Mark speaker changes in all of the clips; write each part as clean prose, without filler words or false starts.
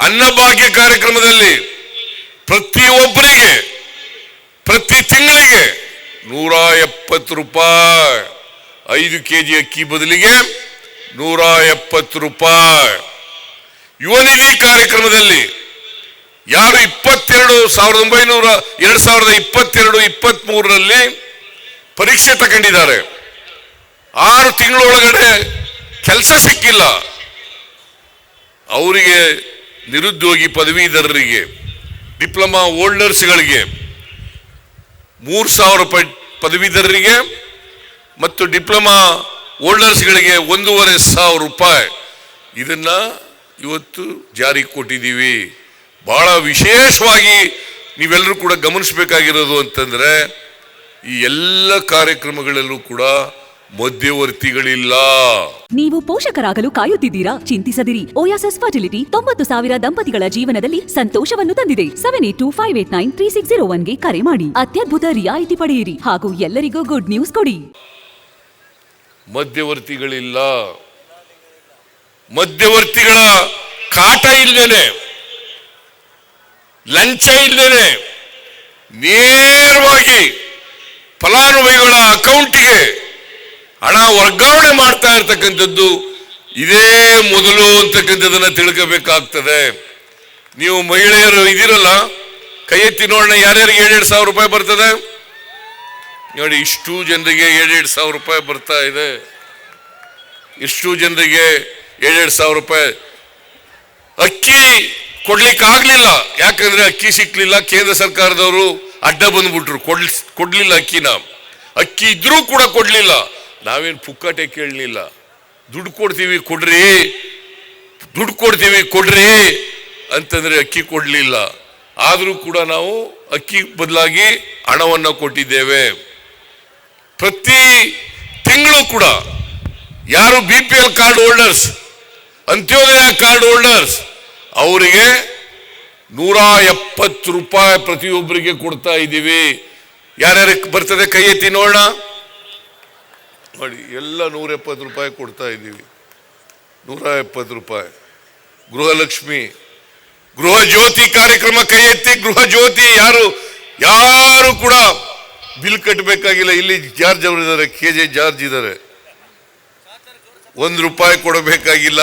Speaker 1: ಅನ್ನಭಾಗ್ಯ ಕಾರ್ಯಕ್ರಮದಲ್ಲಿ ಪ್ರತಿಯೊಬ್ಬರಿಗೆ ಪ್ರತಿ ತಿಂಗಳಿಗೆ 170 ರೂಪಾಯಿ, 5 kg ಅಕ್ಕಿ ಬದಲಿಗೆ 170 ರೂಪಾಯಿ. ಯುವ ನಿಧಿ ಕಾರ್ಯಕ್ರಮದಲ್ಲಿ ಯಾರು 2022-23ರಲ್ಲಿ ಪರೀಕ್ಷೆ ತಗೊಂಡಿದ್ದಾರೆ, 6 ತಿಂಗಳೊಳಗಡೆ ಕೆಲಸ ಸಿಕ್ಕಿಲ್ಲ, ಅವರಿಗೆ, ನಿರುದ್ಯೋಗಿ ಪದವೀಧರರಿಗೆ, ಡಿಪ್ಲೊಮಾ ಹೋಲ್ಡರ್ಸ್ಗಳಿಗೆ 3,000 ರೂಪಾಯಿ ಪದವೀಧರರಿಗೆ ಮತ್ತು ಡಿಪ್ಲೊಮಾ ಹೋಲ್ಡರ್ಸ್ಗಳಿಗೆ 1,500 ರೂಪಾಯಿ. ಇದನ್ನ ಇವತ್ತು ಜಾರಿಗೆ ಕೊಟ್ಟಿದ್ದೀವಿ. ಬಹಳ ವಿಶೇಷವಾಗಿ ನೀವೆಲ್ಲರೂ ಕೂಡ ಗಮನಿಸಬೇಕಾಗಿರೋದು ಅಂತಂದ್ರೆ ಈ ಎಲ್ಲ ಕಾರ್ಯಕ್ರಮಗಳಲ್ಲೂ ಕೂಡ ಮಧ್ಯವರ್ತಿಗಳಿಲ್ಲ.
Speaker 2: ನೀವು ಪೋಷಕರಾಗಲು ಕಾಯುತ್ತಿದ್ದೀರಾ? ಚಿಂತಿಸದಿರಿ. ಓಯಾಸಿಸ್ ಫರ್ಟಿಲಿಟಿ 90,000 ದಂಪತಿಗಳ ಜೀವನದಲ್ಲಿ ಸಂತೋಷವನ್ನು ತಂದಿದೆ. 7825893601ಗೆ ಕರೆ ಮಾಡಿ. ಅತ್ಯದ್ಭುತ ರಿಯಾಯಿತಿ ಪಡೆಯಿರಿ ಹಾಗೂ ಎಲ್ಲರಿಗೂ ಗುಡ್ ನ್ಯೂಸ್ ಕೊಡಿ.
Speaker 1: ಮಧ್ಯವರ್ತಿಗಳಿಲ್ಲ. ಮಧ್ಯವರ್ತಿಗಳ ಕಾಟ ಇಲ್ಲದೇನೆ, ಲಂಚ ಇಲ್ಲದೇನೆ ನೇರವಾಗಿ ಫಲಾನುಭವಿಗಳ ಅಕೌಂಟ್ಗೆ ಹಣ ವರ್ಗಾವಣೆ ಮಾಡ್ತಾ ಇರ್ತಕ್ಕಂಥದ್ದು ಇದೇ ಮೊದಲು ಅಂತಕ್ಕಂಥದನ್ನ ತಿಳ್ಕೋಬೇಕಾಗ್ತದೆ. ನೀವು ಮಹಿಳೆಯರು ಇದಿರಲ್ಲ, ಕೈ ಎತ್ತಿ ನೋಡೋಣ, ಯಾರ್ಯಾರಿಗೆ 7,000 ರೂಪಾಯಿ ಬರ್ತದೆ ನೋಡಿ. ಇಷ್ಟು ಜನರಿಗೆ 7,000 ರೂಪಾಯಿ ಬರ್ತಾ ಇದೆ. ಇಷ್ಟು ಜನರಿಗೆ 7,000 ರೂಪಾಯಿ. ಅಕ್ಕಿ ಕೊಡ್ಲಿಕ್ಕೆ ಆಗ್ಲಿಲ್ಲ, ಯಾಕಂದ್ರೆ ಅಕ್ಕಿ ಸಿಕ್ಲಿಲ್ಲ. ಕೇಂದ್ರ ಸರ್ಕಾರದವರು ಅಡ್ಡ ಬಂದ್ಬಿಟ್ರು, ಕೊಡ್ಲಿಲ್ಲ ಅಕ್ಕಿನ. ಅಕ್ಕಿ ಇದ್ರೂ ಕೂಡ ಕೊಡ್ಲಿಲ್ಲ. ನಾವೇನು ಪುಕ್ಕಟೆ ಕೇಳಲಿಲ್ಲ, ದುಡ್ಡು ಕೊಡ್ತೀವಿ ಕೊಡ್ರಿ, ದುಡ್ಡು ಕೊಡ್ತೀವಿ ಕೊಡ್ರಿ ಅಂತಂದ್ರೆ ಅಕ್ಕಿ ಕೊಡ್ಲಿಲ್ಲ. ಆದರೂ ಕೂಡ ನಾವು ಅಕ್ಕಿ ಬದಲಾಗಿ ಹಣವನ್ನು ಕೊಟ್ಟಿದ್ದೇವೆ. ಪ್ರತಿ ತಿಂಗಳು ಕೂಡ ಯಾರು BPL card holders, Antyodaya card holders, ಅವರಿಗೆ 170 ರೂಪಾಯಿ ಪ್ರತಿಯೊಬ್ಬರಿಗೆ ಕೊಡ್ತಾ ಇದ್ದೀವಿ. ಯಾರ್ಯಾರಿಗೆ ಬರ್ತದೆ ಕೈ ಎತ್ತಿ ನೋಡೋಣ ನೋಡಿ. ಎಲ್ಲ 170 ರೂಪಾಯಿ ಕೊಡ್ತಾ ಇದ್ದೀವಿ. 170 ರೂಪಾಯಿ. ಗೃಹಲಕ್ಷ್ಮಿ, ಗೃಹ ಜ್ಯೋತಿ ಕಾರ್ಯಕ್ರಮ ಕೈ ಎತ್ತಿ. ಗೃಹ ಜ್ಯೋತಿ ಯಾರು ಕೂಡ ಬಿಲ್ ಕಟ್ಟಬೇಕಾಗಿಲ್ಲ. ಇಲ್ಲಿ ಜಾರ್ಜ್ ಅವರು ಇದ್ದಾರೆ, KJ ಜಾರ್ಜ್ ಇದ್ದಾರೆ. 1 ರೂಪಾಯಿ ಕೊಡಬೇಕಾಗಿಲ್ಲ.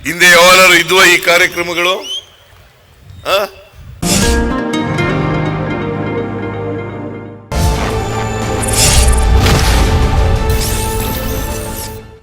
Speaker 1: ಹಿಂದೆ ಯಾವಾರು ಇದ್ವ ಈ ಕಾರ್ಯಕ್ರಮಗಳು?